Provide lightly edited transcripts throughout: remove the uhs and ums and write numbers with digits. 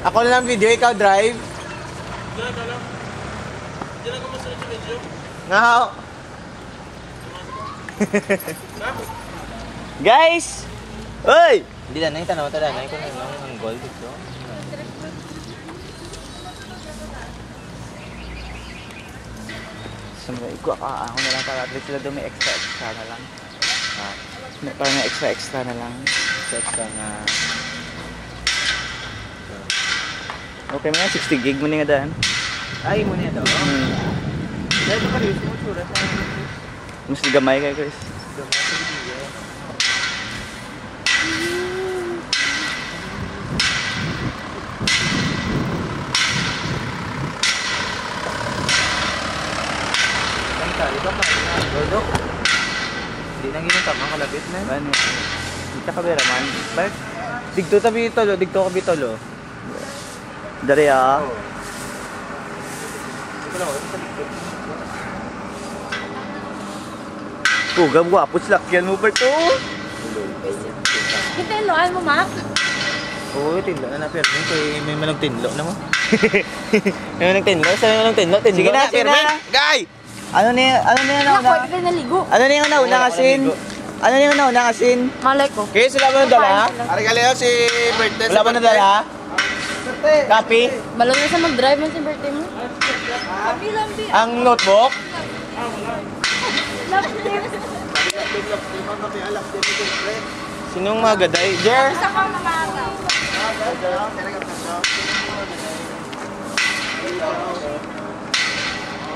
Ako na lang video, ikaw drive. Diyan ka lang. Diyan ako masunod sa video. Nga. Guys! Uy! Hindi na, nang tanaw, tada. Nang ito na ang gold dito. Siyempre, ako na lang para at least sila doon may extra na lang. Para may extra na lang. Extra na... Okay mo nga, 60 gig mo nga daan. Ay, mo niya daw? Dahil pa rin, sumutsura sa... Mas gamay kayo, Chris. Gamay sa video. Ito ka, Gordo. Hindi nang ginutama, kalabit na. Ano? Dito ka bera man. Bakit? Digto tabi tolo, digto ka bitolo. Dari ah. Pugam guwapo slakyan mo pa to. Tinloan mo, Mac? Oo, tinlo na pero may manong tinlo na mo. May manong tinlo, saan manong tinlo? Sige na, Permen. Guy! Ano na nauna? Pwede na ligo. Ano na yung nauna asin? Ano na yung nauna asin? Malay ko. Okay, sila ba nadala? Arigaleo si birthday. Wala ba nadala? Copy? Balo na sa mag-drive mo si birthday mo. Happy lambi. Ang notebook? Sinong magaday? Jer? Isa ka mamagaw.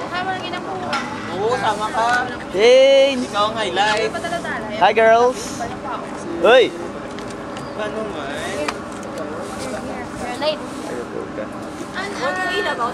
Sama na ginakuha. Oo, sama ka. Jane! Ikaw ang highlight. Hi, girls! Uy! Ano man? You're late. Ayaw po ka. Ano? Ilaw ba?